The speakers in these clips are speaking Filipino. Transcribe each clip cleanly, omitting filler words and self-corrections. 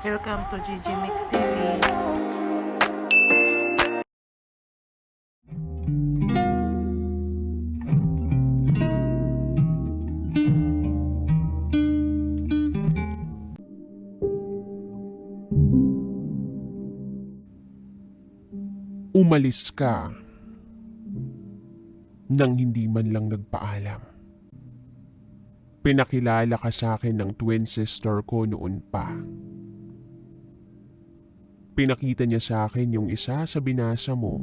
Welcome to GG Mix TV. Umalis ka nang hindi man lang nagpaalam. Pinakilala ka sa akin ng twin sister ko noon pa. Pinakita niya sa akin yung isa sa binasa mo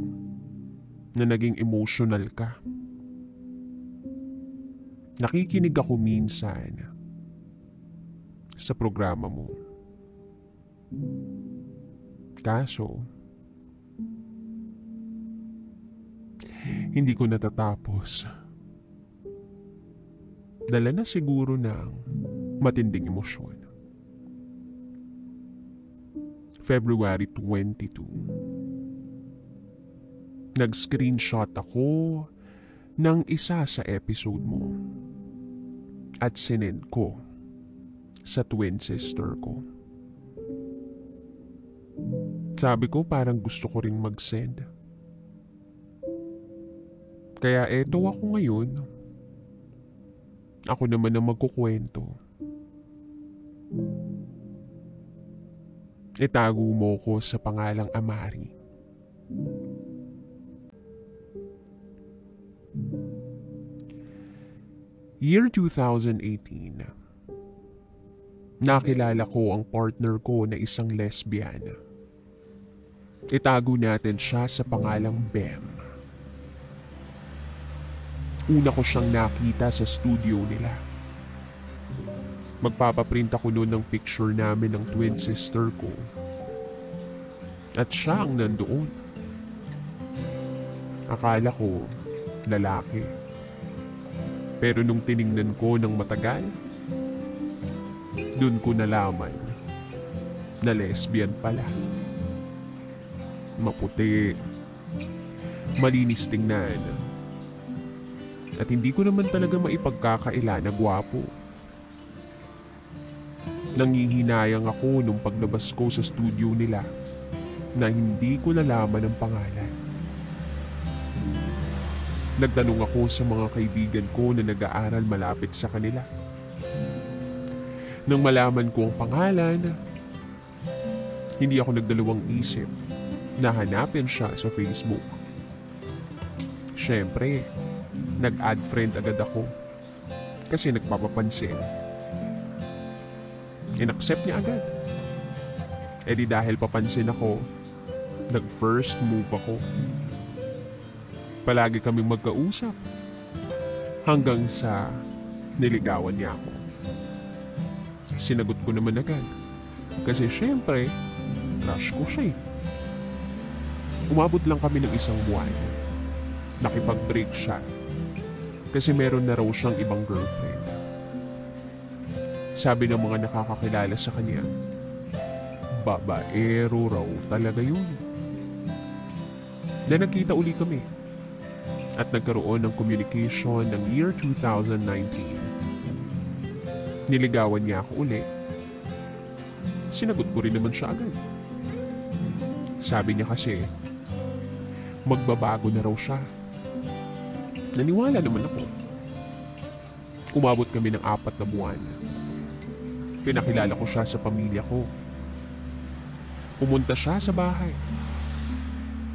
na naging emotional ka. Nakikinig ako minsan sa programa mo. Kaso, hindi ko natatapos. Dala na siguro ng matinding emosyon. February 22. Nag-screenshot ako ng isa sa episode mo at sinend ko sa twin sister ko. Sabi ko parang gusto ko ring mag-send. Kaya eto ako ngayon. Ako naman ang magkukwento. Itago mo ko sa pangalang Amari. Year 2018. Nakilala ko ang partner ko na isang lesbian. Itago natin siya sa pangalang Bem. Una ko siyang nakita sa studio nila. Magpapaprint ako noon ng picture namin ng twin sister ko. At siya ang nandoon. Akala ko, lalaki. Pero nung tiningnan ko ng matagal, dun ko nalaman na lesbian pala. Maputi, malinis tingnan, at hindi ko naman talaga maipagkakaila na gwapo. Nangihinayang ako nung paglabas ko sa studio nila na hindi ko nalaman ang pangalan. Nagtanong ako sa mga kaibigan ko na nag-aaral malapit sa kanila. Nang malaman ko ang pangalan, hindi ako nagdalawang isip na hanapin siya sa Facebook. Siyempre, nag-add friend agad ako kasi nagpapapansin. In-accept niya agad. E di dahil papansin ako, nag-first move ako. Palagi kaming magkausap hanggang sa niligawan niya ako. Sinagot ko naman agad kasi syempre, crush ko siya eh. Umabot lang kami ng isang buwan. Nakipag-break siya kasi meron na raw siyang ibang girlfriend. Sabi ng mga nakakakilala sa kanya, babaero raw talaga yun. Na nagkita uli kami at nagkaroon ng communication ng year 2019. Niligawan niya ako uli. Sinagot ko rin naman siya agad. Sabi niya kasi, magbabago na raw siya. Naniwala naman ako. Umabot kami ng 4 na buwan. Pinakilala ko siya sa pamilya ko. Pumunta siya sa bahay.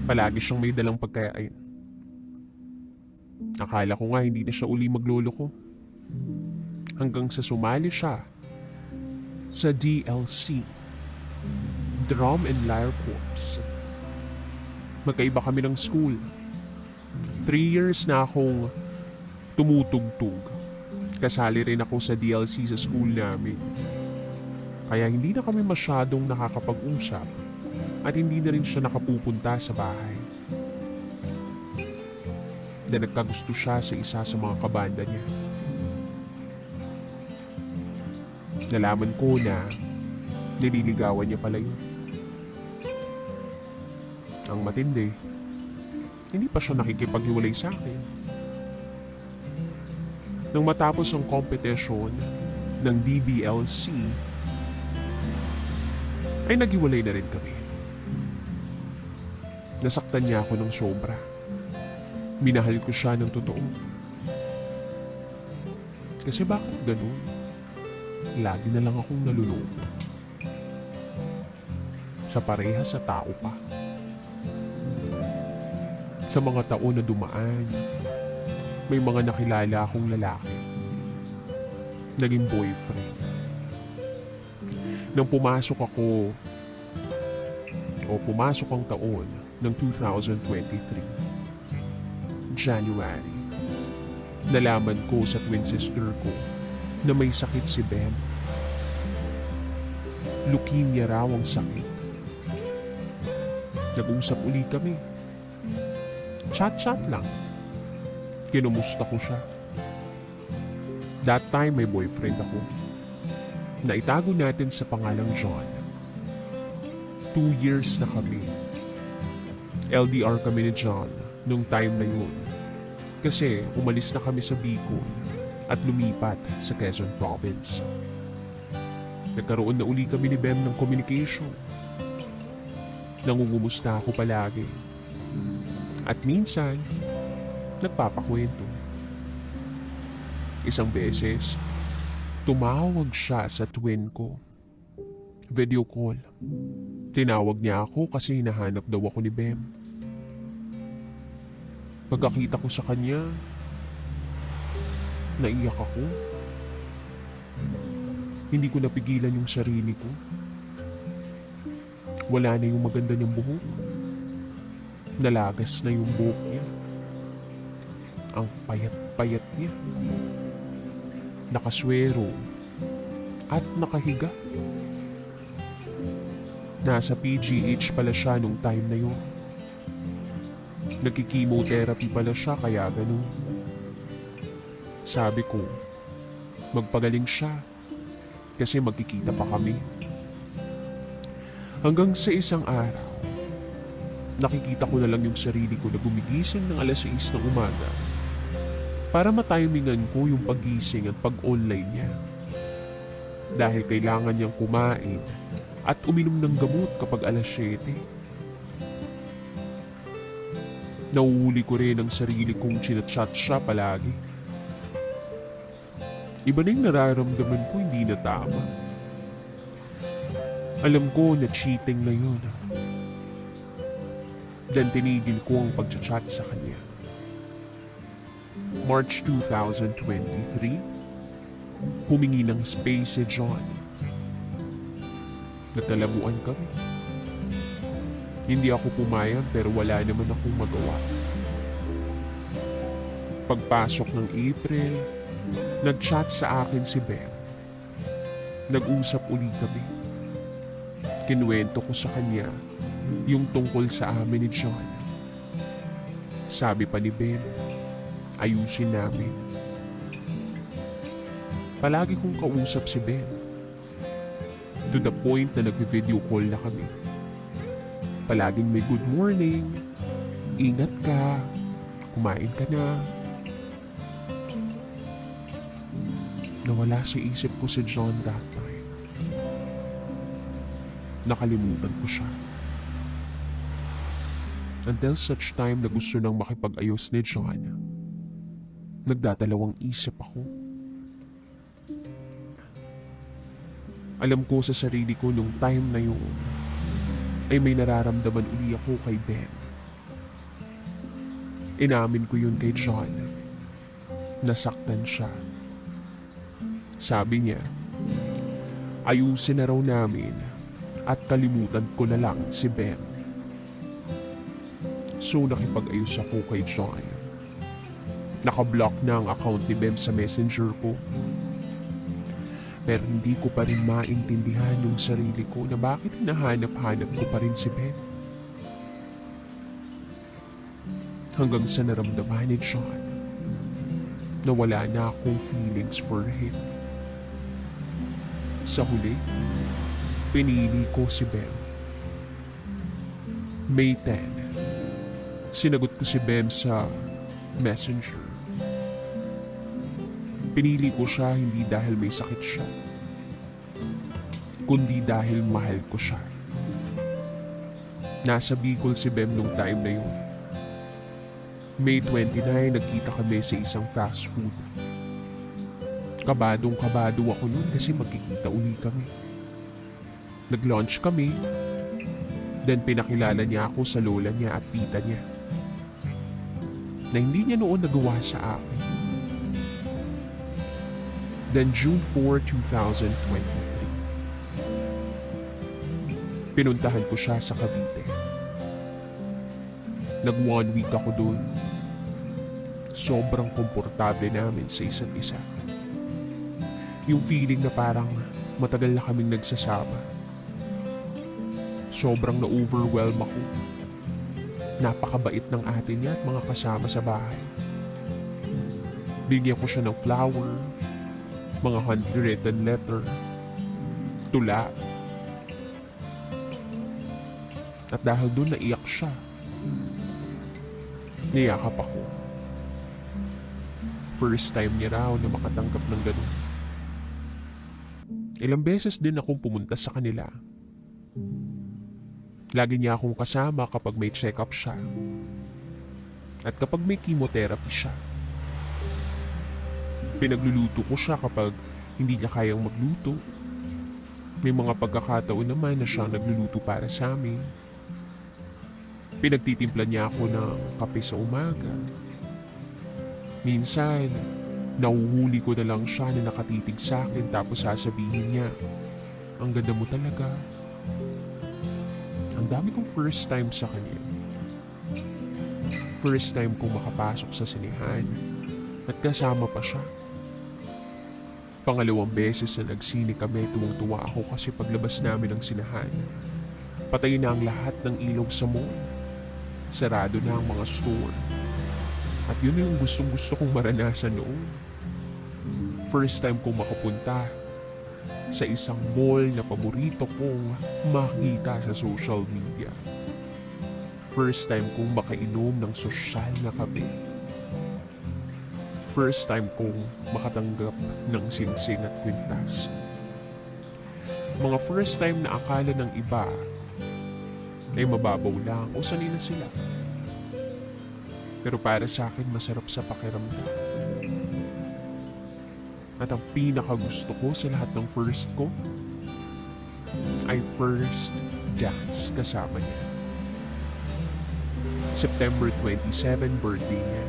Palagi siyang may dalang pagkain. Akala ko nga hindi na siya uli maglolo ko. Hanggang sa sumali siya sa DLC, Drum and Lyre Corps. Magkaiba kami ng school. 3 years na akong tumutugtog. Kasali rin ako sa DLC sa school namin. Kaya hindi na kami masyadong nakakapag-usap at hindi na rin siya nakapupunta sa bahay. Na nagkagusto siya sa isa sa mga kabanda niya. Nalaman ko na nililigawan niya pala yun. Ang matindi, hindi pa siya nakikipaghiwalay sa akin. Nang matapos ang competition ng DBLC, ay naghiwalay na rin kami. Nasaktan niya ako ng sobra. Minahal ko siya ng totoo. Kasi bakit ganun? Lagi na lang akong naluloko. Sa parehas sa tao pa. Sa mga taon na dumaan, may mga nakilala akong lalaki. Naging boyfriend. Nang pumasok ang taon ng 2023, January, nalaman ko sa twin sister ko na may sakit si Ben. Leukemia raw ang sakit. Nag-usap uli kami. Chat-chat lang. Kinumusta ko siya. That time may boyfriend ako. Naitago natin sa pangalang John. 2 years na kami. LDR kami ni John nung time na yun. Kasi umalis na kami sa Bicol at lumipat sa Quezon Province. Nagkaroon na uli kami ni Bem ng communication. Nangungumusta ako palagi. At minsan, nagpapakwento. Isang beses, tumawag siya sa twin ko. Video call. Tinawag niya ako kasi hinahanap daw ako ni Bem. Pagkakita ko sa kanya, naiyak ako. Hindi ko napigilan yung sarili ko. Wala na yung maganda niyang buhok. Nalagas na yung buhok niya. Ang payat-payat niya. Nakaswero at nakahiga. Nasa PGH pala siya nung time na yun. Nagki-chemotherapy pala siya kaya ganun. Sabi ko, magpagaling siya kasi magkikita pa kami. Hanggang sa isang araw, nakikita ko na lang yung sarili ko na gumigising ng alas 6 ng umaga para matimingan ko yung paggising at pag-online niya. Dahil kailangan niyang kumain at uminom ng gamot kapag alas 7. Nauhuli ko rin ang sarili kong chinachat siya palagi. Iba na yung nararamdaman ko, hindi na tama. Alam ko na cheating na yun. Then tinigil ko ang pagchat sa kanya. March 2023, humingi ng space si John. Nagkalabuan kami. Hindi ako pumayag pero wala naman akong magawa. Pagpasok ng April, nag-chat sa akin si Ben. Nag-usap uli kami. Kinuwento ko sa kanya yung tungkol sa amin ni John. Sabi pa ni Ben, ayusin namin. Palagi kong kausap si Ben. To the point na nag-video call na kami. Palaging may good morning, ingat ka, kumain ka na. Nawala sa isip ko si John that time. Nakalimutan ko siya. Until such time na gusto nang makipag-ayos ni John, nagdadalawang isip ako. Alam ko sa sarili ko nung time na yun, ay may nararamdaman uli ako kay Ben. Inamin ko yun kay John. Nasaktan siya. Sabi niya, ayusin na raw namin at kalimutan ko na lang si Ben. So nakipag-ayos ako kay John. Nakablock na ang account ni Ben sa messenger ko. Pero hindi ko pa rin maintindihan yung sarili ko na bakit hinahanap-hanap ko pa rin si Ben. Hanggang sa naramdaman ni John na wala na akong feelings for him. Sa huli, pinili ko si Ben. May 10, sinagot ko si Ben sa messenger. Pinili ko siya hindi dahil may sakit siya, kundi dahil mahal ko siya. Nasa Bicol si Bem nung time na yun. May 29, nagkita kami sa isang fast food. Kabadong-kabado ako nun kasi magkikita uli kami. Nag-lunch kami, then pinakilala niya ako sa lola niya at tita niya na hindi niya noon nagawa sa akin. Then June 4, 2023, pinuntahan ko siya sa Cavite. Nag 1 week ako dun. Sobrang komportable namin sa isa't isa. Yung feeling na parang matagal na kaming nagsasama. Sobrang na-overwhelm ako. Napakabait ng ate niya at mga kasama sa bahay. Bigyan ko siya ng flower, mga handwritten letter, tula. At dahil doon naiyak siya, niyakap ako. First time niya raw na makatanggap ng ganun. Ilang beses din akong pumunta sa kanila. Lagi niya akong kasama kapag may check-up siya. At kapag may chemotherapy siya. Pinagluluto ko siya kapag hindi niya kayang magluto. May mga pagkakataon naman na siya nagluluto para sa amin. Pinagtitimpla niya ako ng kape sa umaga. Minsan, nahuhuli ko na lang siya na nakatitig sa akin tapos sasabihin niya, "Ang ganda mo talaga." Ang dami kong first time sa kanya. First time kong makapasok sa sinehan at kasama pa siya. Pangalawang beses na nagsine kami, tuwang-tuwa ako kasi paglabas namin ng sinehan, patay na ang lahat ng ilaw sa mall. Sarado na ang mga store. At yun yung gustong-gusto kong maranasan noon. First time kong makapunta sa isang mall na paborito kong makita sa social media. First time kong makainom ng sosyal na kape. First time kong makatanggap ng singsing at kwintas. Mga first time na akala ng iba ay mababaw lang o sanay na sila. Pero para sa akin, masarap sa pakiramdam. At ang pinakagusto ko sa lahat ng first ko ay first dance kasama niya. September 27, birthday niya.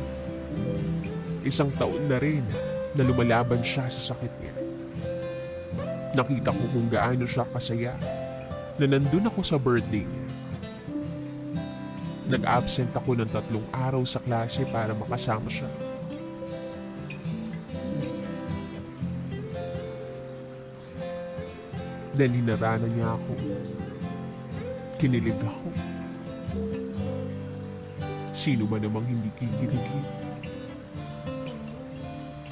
Isang taon na rin na lumalaban siya sa sakit niya. Nakita ko kung gaano siya kasaya na nandun ako sa birthday niya. Nag-absent ako ng 3 araw sa klase para makasama siya. Then hinarana niya ako. Kinilig ako. Sino ba namang hindi kikiligin?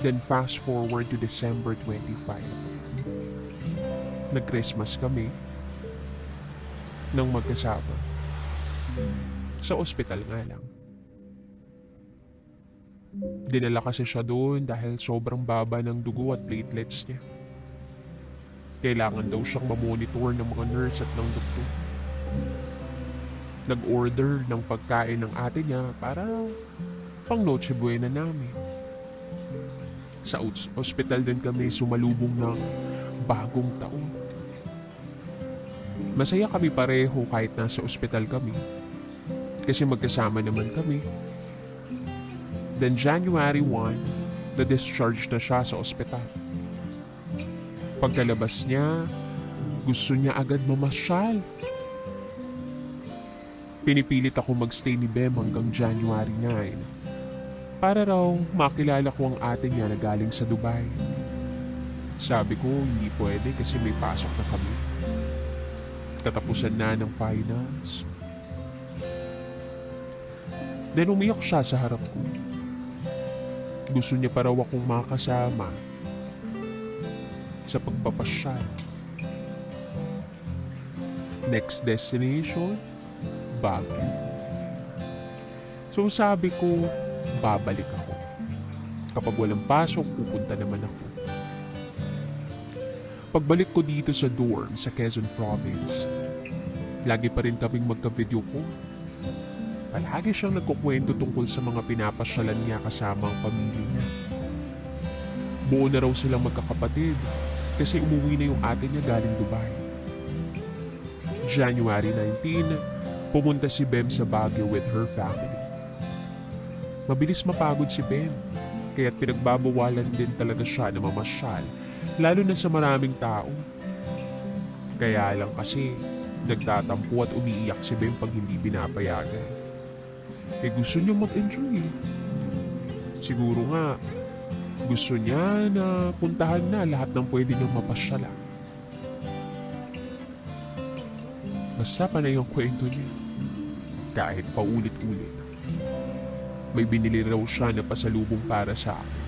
Then fast forward to December 25. Nag-Christmas kami nang magkasama. Sa ospital nga lang. Dinala kasi siya doon dahil sobrang baba ng dugo at platelets niya. Kailangan daw siyang mamonitor ng mga nurse at ng doktor. Nag-order ng pagkain ng ate niya para pang Noche Buena namin. Sa ospital din kami sumalubong ng bagong taon. Masaya kami pareho kahit nasa ospital kami. Kasi magkasama naman kami. Then January 1, na-discharge na siya sa ospital. Pagkalabas niya, gusto niya agad mamasyal. Pinipilit ako magstay ni Bem hanggang January 9 para raw makilala ko ang ate niya na galing sa Dubai. Sabi ko hindi pwede kasi may pasok na kami. Katapusan na ng finals. Then umiyak siya sa harap ko. Gusto niya pa raw akong makasama sa pagpapasyal. Next destination, Baguio. So sabi ko, babalik ako. Kapag walang pasok, pupunta naman ako. Pagbalik ko dito sa dorm sa Quezon Province, Lagi pa rin kaming magka-video call. Palagi siyang nagkukwento tungkol sa mga pinapasyalan niya kasama ang pamilya niya. Buo na raw silang magkakapatid kasi umuwi na yung ate niya galing Dubai. January 19, pumunta si Bem sa Baguio with her family. Mabilis mapagod si Bem, kaya't pinagbabawalan din talaga siya na mamasyal, lalo na sa maraming tao. Kaya lang kasi, nagtatampo at umiiyak si Bem pag hindi pinapayagan. Gusto niya mag-enjoy. Siguro nga, gusto niya na puntahan na lahat ng pwede niyang mapasyalan. Basta panay ang kwento niya. Kahit paulit-ulit. May binili raw siya na pasalubong para sa akin.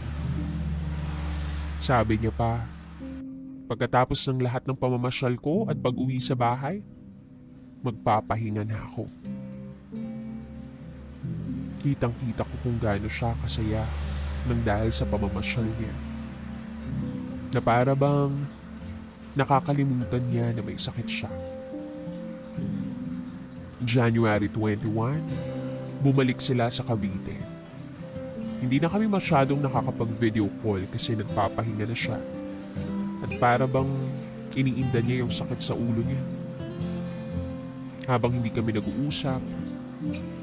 Sabi niya pa, pagkatapos ng lahat ng pamamasyal ko at pag-uwi sa bahay, magpapahinga na ako. Kitang-kita ko kung gaano siya kasaya nang dahil sa pamamasyal niya. Na para bang nakakalimutan niya na may sakit siya. January 21, bumalik sila sa Cavite. Hindi na kami masyadong nakakapag-video call kasi nagpapahinga na siya. At para bang iniinda niya yung sakit sa ulo niya. Habang hindi kami nag-uusap,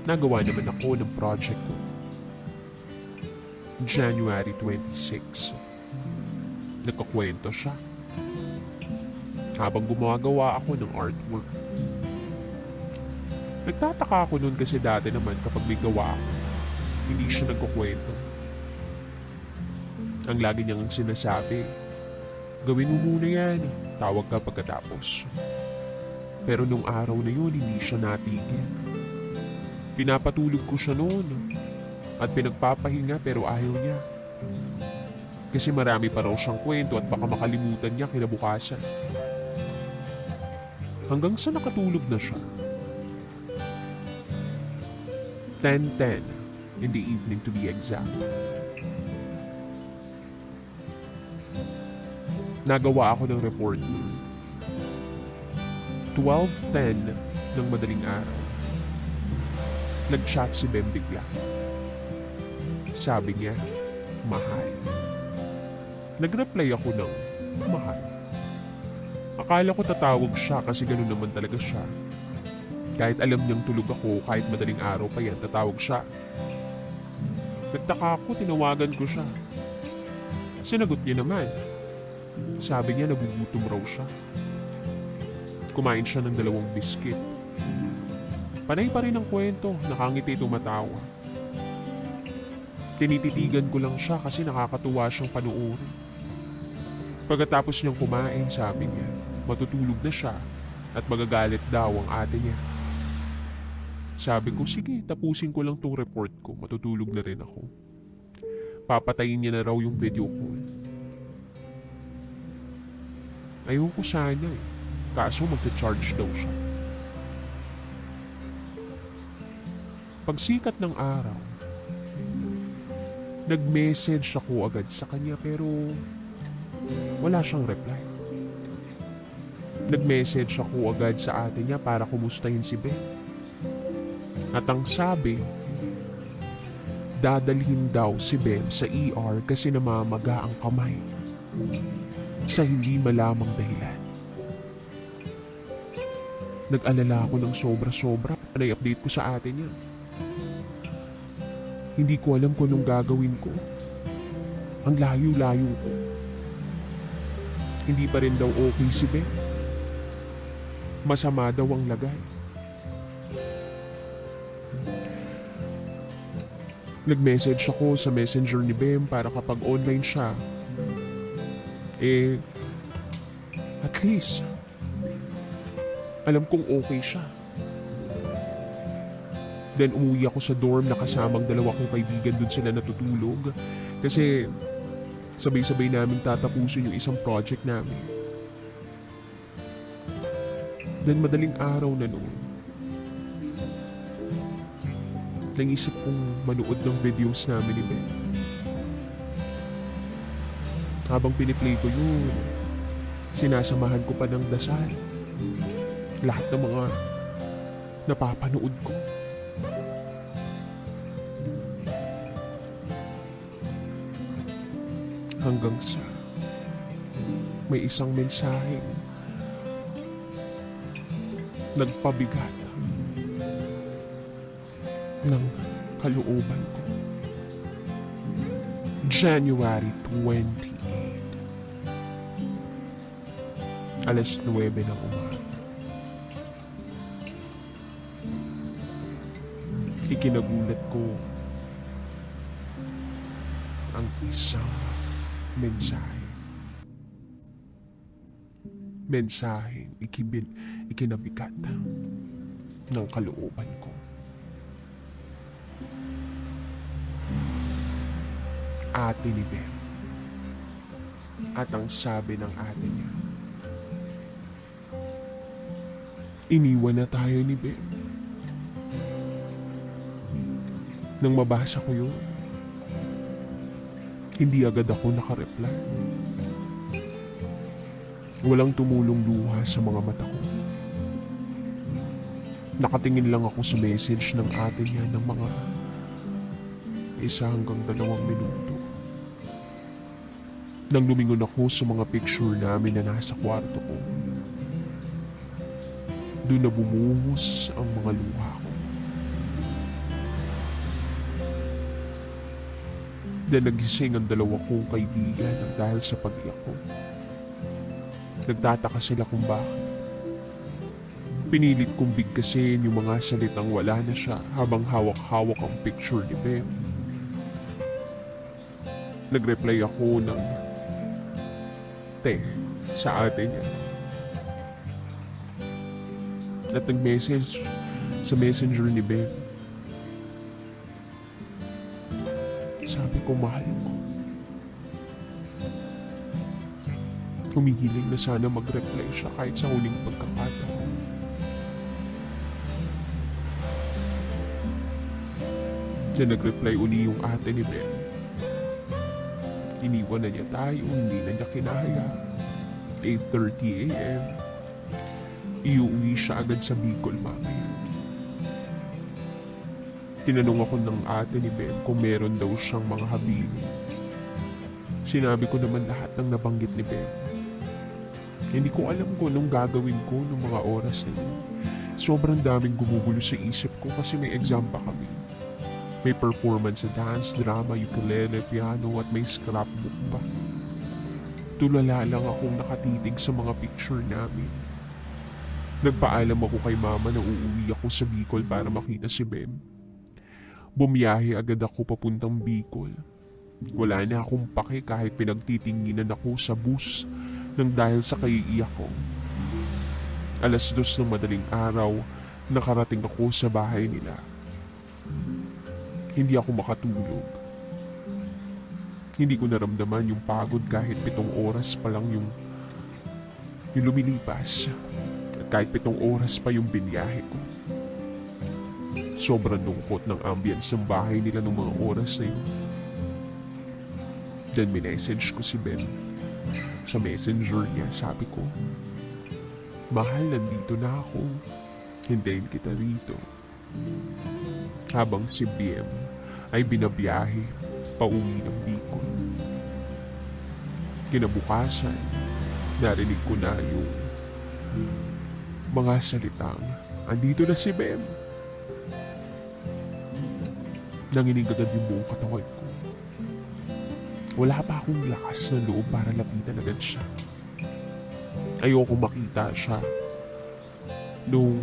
nagawa naman ako ng project ko. January 26, nagkakwento siya. Habang gumagawa ako ng artwork. Nagtataka ako noon kasi dati naman kapag may gawa ako, hindi siya nagkukwento. Ang lagi niyang sinasabi, gawin mo muna yan, tawag ka pagkatapos. Pero nung araw na yun, hindi siya natigil. Pinapatulog ko siya noon at pinagpapahinga pero ayaw niya. Kasi marami pa raw siyang kwento at baka makalimutan niya kinabukasan. Hanggang sa nakatulog na siya. 10:10 in the evening to be exact. Nagawa ako ng report. 12:10 ng madaling araw. Nag-chat si Bem bigla. Sabi niya, mahal. Nag-reply ako ng mahal. Akala ko tatawag siya kasi gano'n naman talaga siya. Kahit alam niyang tulog ako, kahit madaling araw pa yan, tatawag siya. Nagtaka ako, tinawagan ko siya. Sinagot niya naman. Sabi niya nagugutom raw siya. Kumain siya ng 2 biskit. Panay pa rin ang kwento, nakangiti tumatawa. Tinititigan ko lang siya kasi nakakatuwa siyang panuorin. Pagkatapos niyang kumain, sabi niya, matutulog na siya at magagalit daw ang ate niya. Sabi ko, sige, tapusin ko lang tong report ko, matutulog na rin ako. Papatayin niya na raw yung video call. Ayoko sana eh, kaso magta-charge daw siya. Pagsikat ng araw, nag-message ako agad sa kanya pero wala siyang reply. Nag-message ako agad sa ate niya para kumustahin si Ben. At ang sabi, dadalhin daw si Ben sa ER kasi namamaga ang kamay sa hindi malamang dahilan. Nag-alala ako ng sobra-sobra. Panay-update ko sa ate niya. Hindi ko alam kung anong gagawin ko. Ang layo-layo ko. Hindi pa rin daw okay si Ben. Masama daw ang lagay. Nag-message ako sa messenger ni Bem para kapag online siya, at least, alam kong okay siya. Then umuwi ako sa dorm na kasamang 2 kong kaibigan dun sila natutulog kasi sabay-sabay namin tatapusin yung isang project namin. Then madaling araw na noon, nangisip kong manood ng videos namin ni Ben. Habang piniplay ko yun, sinasamahan ko pa ng dasal. Lahat ng mga napapanood ko. Hanggang sa may isang mensaheng nagpabigat ng kalooban ko. January 28, alas 9 ng umaga. Ikinagulat ko ang isang mensahe. Mensaheng ikinabigat ng kalooban ko. Ate ni Ben. At ang sabi ng ate niya, iniwan na tayo ni Ben. Nang mabasa ko yun, hindi agad ako nakareply. Walang tumulong luha sa mga mata ko. Nakatingin lang ako sa message ng ate niya ng mga 1 hanggang 2 minuto. Nang lumingon ako sa mga picture namin na nasa kwarto ko, doon na bumuhos ang mga luha ko. Then nagising ang 2 kong kaibigan dahil sa pag-iyak ko. Nagtataka sila kung bakit. Pinilit kong bigkasin yung mga salitang wala na siya habang hawak-hawak ang picture ni Bem. Nag-reply ako ng te sa ate niya. At nag-message sa messenger ni Bem. Sabi ko, mahal ko. Humihiling na sana mag-reply siya kahit sa huling pagkakataon. Diyan nag-reply uli yung ate ni Ben. Iniwan na niya tayo, hindi na niya kinahaya. 8:30 a.m. Iuwi siya agad sa Bicol mamaya. Tinanong ako ng ate ni Ben kung meron daw siyang mga habili. Sinabi ko naman lahat ng nabanggit ni Ben. Hindi ko alam kung anong gagawin ko ng mga oras na yun. Sobrang daming gumugulo sa isip ko kasi may exam pa kami. May performance sa dance, drama, ukulele, piano at may scrapbook pa. Tulala lang akong nakatitig sa mga picture namin. Nagpaalam ako kay mama na uuwi ako sa Bicol para makita si Bem. Bumiyahe agad ako papuntang Bicol. Wala na akong pake kahit pinagtitinginan ako sa bus nang dahil sa kaiiyak ko. 2:00 ng madaling araw, nakarating ako sa bahay nila. Hindi ako makatulog. Hindi ko naramdaman yung pagod kahit 7 oras pa lang yung lumilipas. At kahit 7 oras pa yung biniyahe ko. Sobrang lungkot ng ambience ng bahay nila nung mga oras na yun. Then minessage ko si Ben. Sa messenger niya, sabi ko, mahal, nandito na ako. Hintayin kita rito. Habang si BM ay binabiyahe pauwi ng Bicol. Kinabukasan, narinig ko na yung mga salitang, andito na si BM. Nanginig agad yung buong katawan ko. Wala pa akong lakas na loob para lapitan agad siya. Ayoko makita siya nung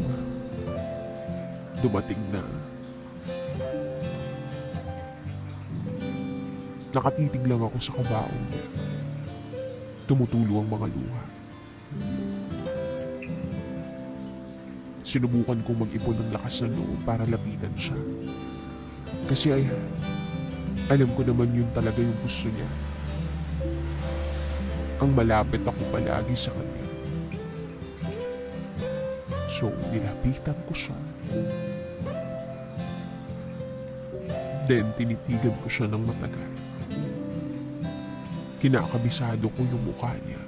dumating na. Nakatitig lang ako sa kabaong niya. Tumutulo ang mga luha. Sinubukan kong mag-ipon ng lakas ng loob para lapitan siya. Kasi alam ko naman yun talaga yung gusto niya. Ang malapit ako palagi sa kanya. So, nilapitan ko siya. Then, tinitigan ko siya ng matagal. Kinakabisado ko yung mukha niya.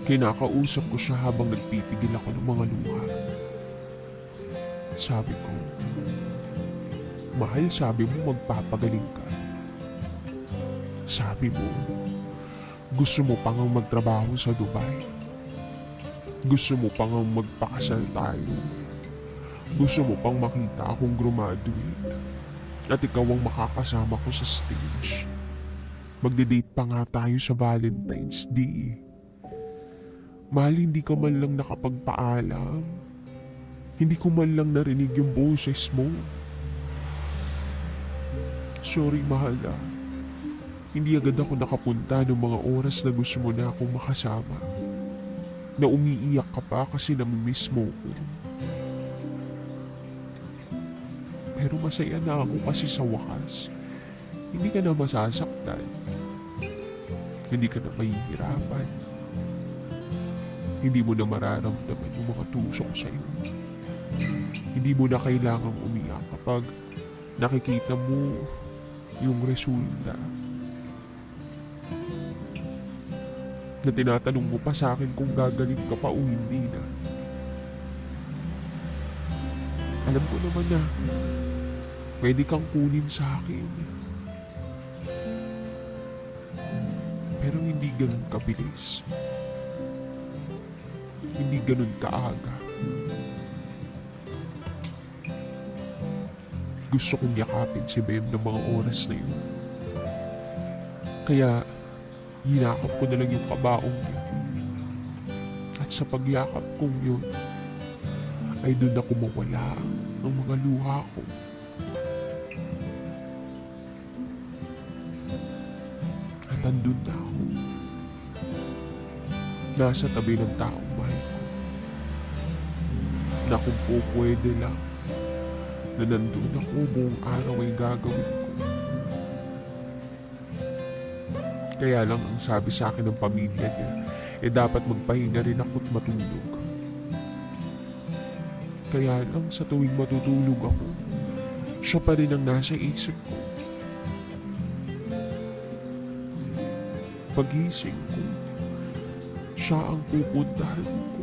Kinakausap ko siya habang nagpipigil ako ng mga luha. Sabi ko, mahal, sabi mo magpapagaling ka. Sabi mo, gusto mo pang magtrabaho sa Dubai. Gusto mo pang magpakasal tayo. Gusto mo pang makita akong graduate. At ikaw ang makakasama ko sa stage. Magde-date pa nga tayo sa Valentine's Day. Mahal, hindi ka man lang nakapagpaalam. Hindi ko man lang narinig yung boses mo. Sorry, mahal ah. Hindi agad ako nakapunta ng mga oras na gusto mo na akong makasama. Na umiiyak ka pa kasi namimiss mo ko. Pero masaya na ako kasi sa wakas. Hindi ka na masasaktan. Hindi ka na mahihirapan. Hindi mo na mararamdaman yung mga tusok sa'yo. Hindi mo na kailangang umiyak kapag nakikita mo yung resulta. Na tinatanong mo pa sa akin kung gagalit ka pa o hindi na. Alam ko naman na pwede kang kunin sa akin. Pero hindi ganun kabilis. Hindi ganun kaaga. Gusto kong yakapin si Bem ng mga oras na yun. Kaya hinakap ko na lang yung kabaong niya. At sa pagyakap kong yun, ay doon ako mawala ng mga luha ko. At andun na ako. Nasa tabi ng taong mahal ko. Na kung po pwede lang, na nandun ako buong araw ay gagawin ko. Kaya lang ang sabi sa akin ng pamilya niya, dapat magpahinga rin ako't matulog. Kaya lang sa tuwing matutulog ako, siya pa rin ang nasa isip ko. Pagising ko, siya ang pupuntahan ko.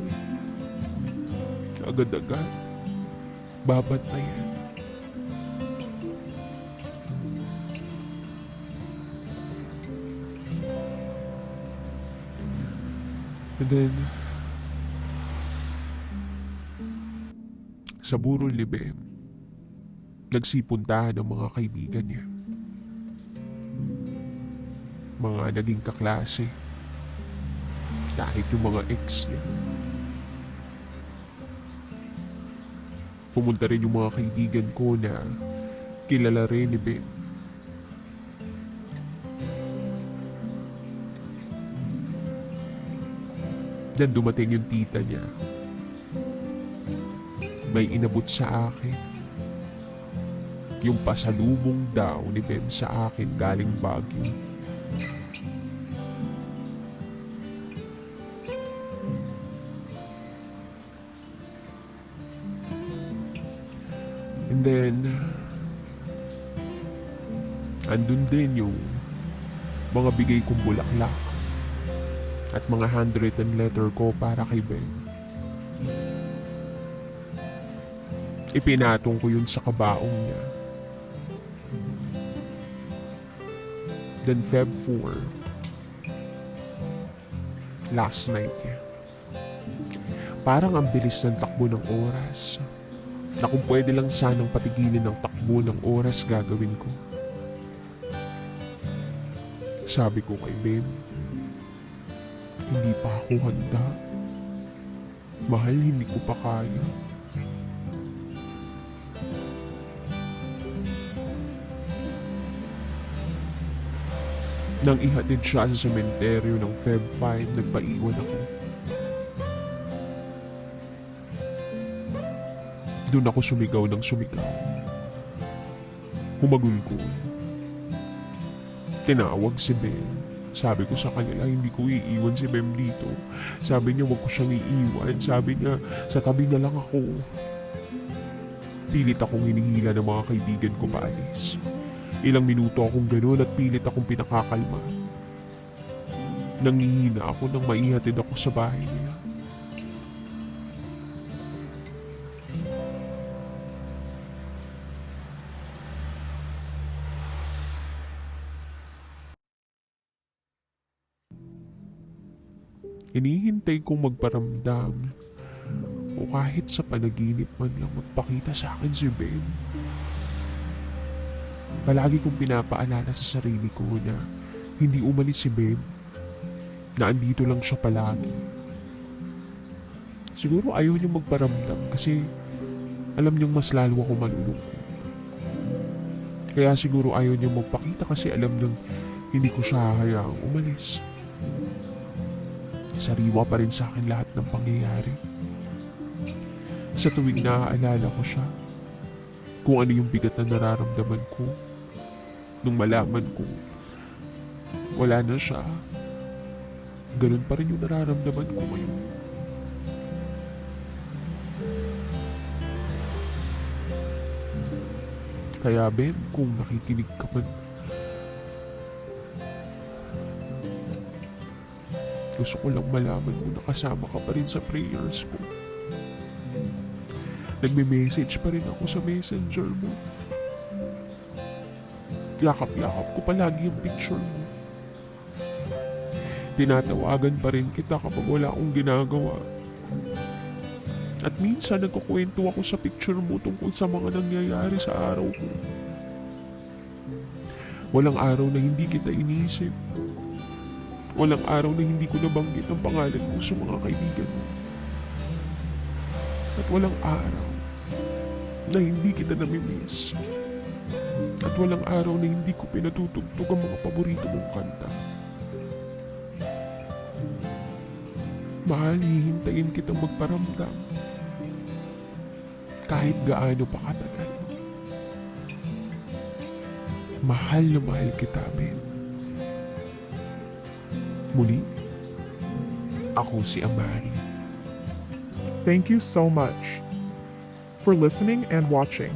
Agad-agad, babantayan. And then, sa Burol ni Bem, nagsipuntahan ng mga kaibigan niya. Mga naging kaklase, kahit yung mga ex niya. Pumunta rin yung mga kaibigan ko na kilala rin ni Bem. Dan dumating yung tita niya. May inabot sa akin. Yung pasalubong daw ni Bem sa akin galing Baguio. And then, andun din yung mga bigay kong bulaklak at mga handwritten letter ko para kay Ben. Ipinatong ko yun sa kabaong niya. Then Feb 4, last night niya. Parang ang bilis ng takbo ng oras. Na kung pwede lang sanang patigilin ng takbo ng oras gagawin ko. Sabi ko kay Ben, hindi pa ako handa. Mahal, hindi ko pa kaya. Nang ihatid siya sa sementeryo ng Feb 5, nagpaiwan ako. Doon ako sumigaw ng sumigaw. Humagulgol. Tinawag si Ben. Sabi ko sa kanila, hindi ko iiwan si Bem dito. Sabi niya, wag ko siyang iiwan. Sabi niya, sa tabi na lang ako. Pilit akong hinihila ng mga kaibigan ko paalis. Ilang minuto akong gano'n at pilit akong pinakakalma. Nangihina ako nang maihatid ako sa bahay nila. Inihintay kong magparamdam o kahit sa panaginip man lang magpakita sa akin si Ben. Palagi kong pinapaalala sa sarili ko na hindi umalis si Ben, na andito lang siya palagi. Siguro ayaw niyang magparamdam kasi alam niyang mas lalo ako malulungkot. Kaya siguro ayaw niyang magpakita kasi alam niyang hindi ko siya hahayaang umalis. Sariwa pa rin sa akin lahat ng pangyayari. Sa tuwing naaalala ko siya, kung ano yung bigat na nararamdaman ko, nung malaman ko, wala na siya, ganun pa rin yung nararamdaman ko ngayon. Kaya Ben, kung nakikinig ka man, gusto ko lang malaman mo na kasama ka pa rin sa prayers ko. Nagme-message pa rin ako sa messenger mo. Yakap-yakap ko palagi yung picture mo. Tinatawagan pa rin kita kapag wala akong ginagawa. At minsan nagkukwento ako sa picture mo tungkol sa mga nangyayari sa araw ko. Walang araw na hindi kita inisip. Walang araw na hindi ko nabanggit ang pangalan mo sa mga kaibigan mo. At walang araw na hindi kita namimiss. At walang araw na hindi ko pinatutugtog ang mga paborito mong kanta. Mahal, hihintayin kitang magparamdam. Kahit gaano pa katagal. Mahal na mahal kita, Ben. Muli, ako si Amari. Thank you so much for listening and watching.